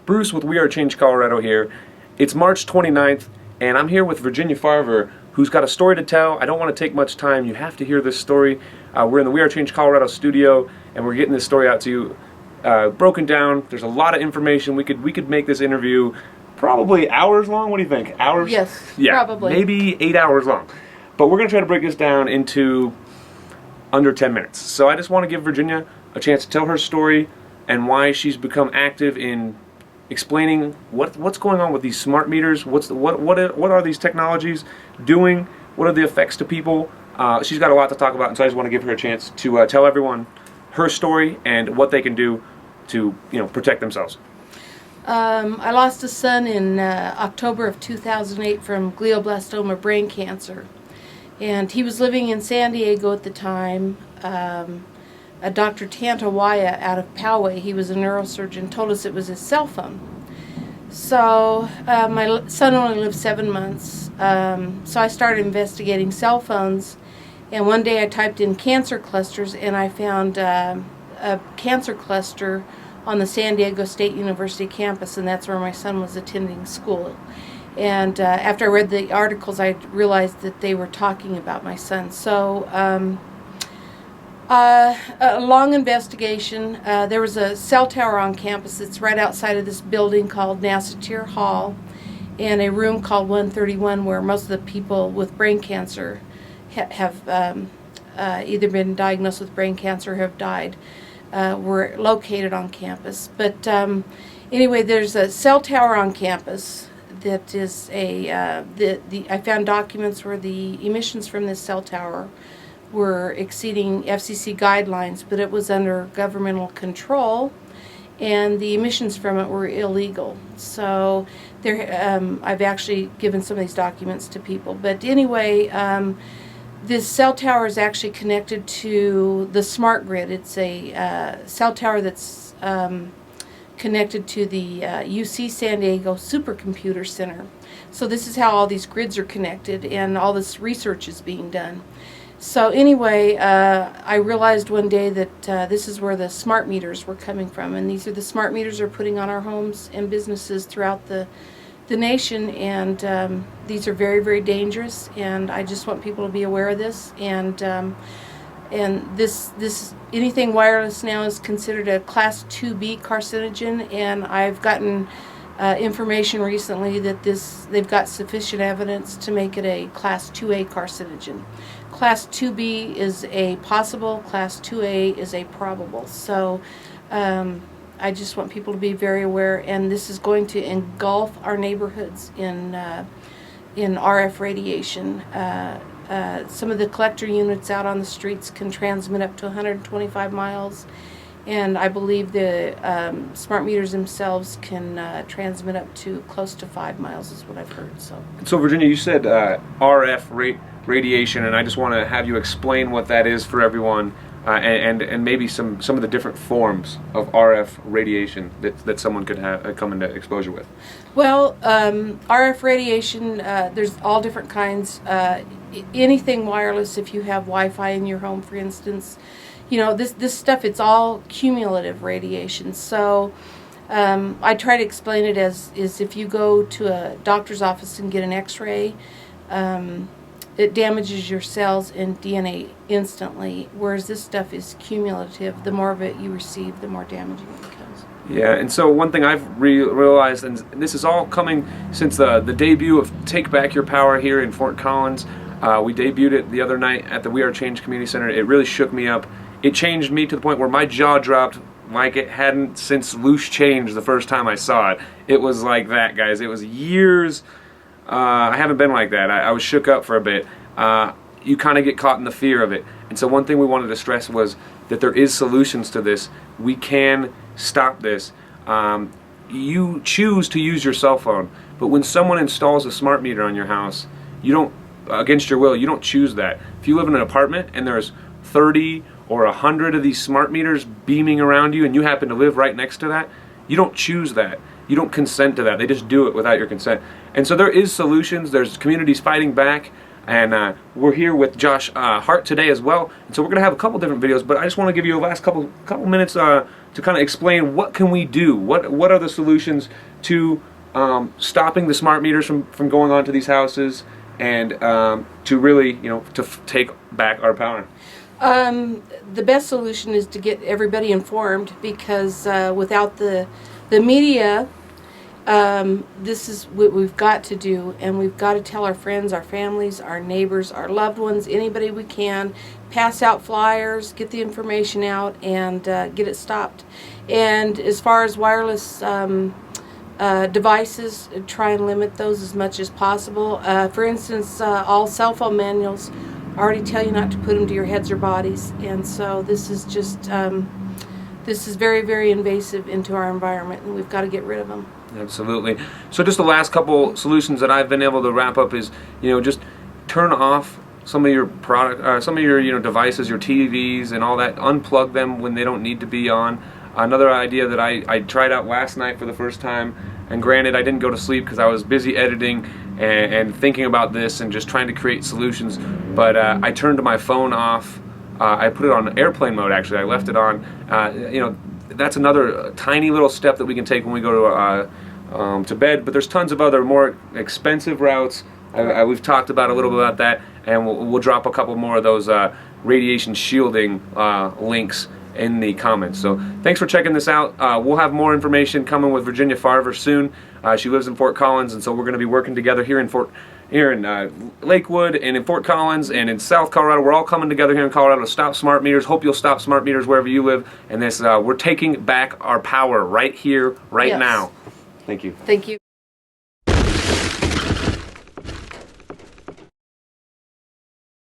Bruce with We Are Change Colorado here. It's March 29th, and I'm here with Virginia Farver, who's got a story to tell. I don't want to take much time. You have to hear this story. We're in the We Are Change Colorado studio, and we're getting this story out to you broken down. There's a lot of information. We could make this interview probably hours long. What do you think? Hours? Yes, yeah, probably. Maybe 8 hours long. But we're going to try to break this down into under 10 minutes. So I just want to give Virginia a chance to tell her story and why she's become active in explaining what's going on with these smart meters. What are these technologies doing? What are the effects to people? She's got a lot to talk about, and so I just want to give her a chance to tell everyone her story and what they can do to protect themselves. I lost a son in October of 2008 from glioblastoma brain cancer, and he was living in San Diego at the time. Dr. Tantawaya out of Poway, he was a neurosurgeon, told us it was his cell phone. So my son only lived 7 months, so I started investigating cell phones, and one day I typed in cancer clusters, and I found a cancer cluster on the San Diego State University campus, and that's where my son was attending school. And after I read the articles, I realized that they were talking about my son. So a long investigation. There was a cell tower on campus that's right outside of this building called Nassatir Hall, and a room called 131 where most of the people with brain cancer have either been diagnosed with brain cancer or have died, were located on campus. But anyway, there's a cell tower on campus that is I found documents where the emissions from this cell tower were exceeding FCC guidelines, but it was under governmental control, and the emissions from it were illegal. So I've actually given some of these documents to people. But anyway, this cell tower is actually connected to the smart grid. It's a cell tower that's connected to the UC San Diego Supercomputer Center. So this is how all these grids are connected, and all this research is being done. So anyway, I realized one day that this is where the smart meters were coming from, and these are the smart meters they're putting on our homes and businesses throughout the nation, and these are very, very dangerous, and I just want people to be aware of this. And this anything wireless now is considered a Class 2B carcinogen, and I've gotten information recently that they've got sufficient evidence to make it a Class 2A carcinogen. Class 2B is a possible, Class 2A is a probable. So I just want people to be very aware, and this is going to engulf our neighborhoods in RF radiation. Some of the collector units out on the streets can transmit up to 125 miles, and I believe the smart meters themselves can transmit up to close to 5 miles is what I've heard. So Virginia, you said RF radiation, and I just want to have you explain what that is for everyone, and maybe some of the different forms of RF radiation that someone could come into exposure with. Well, RF radiation, there's all different kinds. Anything wireless, if you have Wi-Fi in your home, for instance, this stuff, it's all cumulative radiation. So I try to explain it as if you go to a doctor's office and get an x-ray, it damages your cells and DNA instantly, whereas this stuff is cumulative. The more of it you receive, the more damaging it becomes. Yeah, and so one thing I've realized, and this is all coming since the debut of Take Back Your Power here in Fort Collins. We debuted it the other night at the We Are Change Community Center. It really shook me up. It changed me to the point where my jaw dropped like it hadn't since Loose Change the first time I saw it. It was like that, guys. It was years. I haven't been like that. I was shook up for a bit. You kind of get caught in the fear of it. And so one thing we wanted to stress was that there is solutions to this. We can stop this. You choose to use your cell phone, but when someone installs a smart meter on your house, you don't, against your will, you don't choose that. If you live in an apartment and there's 30 or 100 of these smart meters beaming around you and you happen to live right next to that, you don't choose that. You don't consent to that. They just do it without your consent. And so there is solutions. There's communities fighting back. And we're here with Josh Hart today as well. And so we're going to have a couple different videos, but I just want to give you the last couple minutes to kind of explain what can we do, what are the solutions to stopping the smart meters from going onto these houses, and to really, to take back our power. The best solution is to get everybody informed, because without the media, this is what we've got to do, and we've got to tell our friends, our families, our neighbors, our loved ones, anybody we can, pass out flyers, get the information out, and get it stopped. And as far as wireless devices, try and limit those as much as possible. For instance, all cell phone manuals already tell you not to put them to your heads or bodies, and so this is just this is very, very invasive into our environment, and we've got to get rid of them. Absolutely. So just the last couple solutions that I've been able to wrap up is, just turn off some of your devices, your TVs and all that. Unplug them when they don't need to be on. Another idea that I tried out last night for the first time, and granted I didn't go to sleep because I was busy editing and thinking about this and just trying to create solutions, but I turned my phone off. I put it on airplane mode, actually. I left it on. That's another tiny little step that we can take when we go to bed, but there's tons of other more expensive routes. We've talked about a little bit about that, and we'll drop a couple more of those radiation shielding links in the comments. So thanks for checking this out. We'll have more information coming with Virginia Farver soon. She lives in Fort Collins, and so we're going to be working together here in Lakewood and in Fort Collins and in South Colorado. We're all coming together here in Colorado to stop smart meters. Hope you'll stop smart meters wherever you live. And this, we're taking back our power right here, right Yes. now. Thank you. Thank you.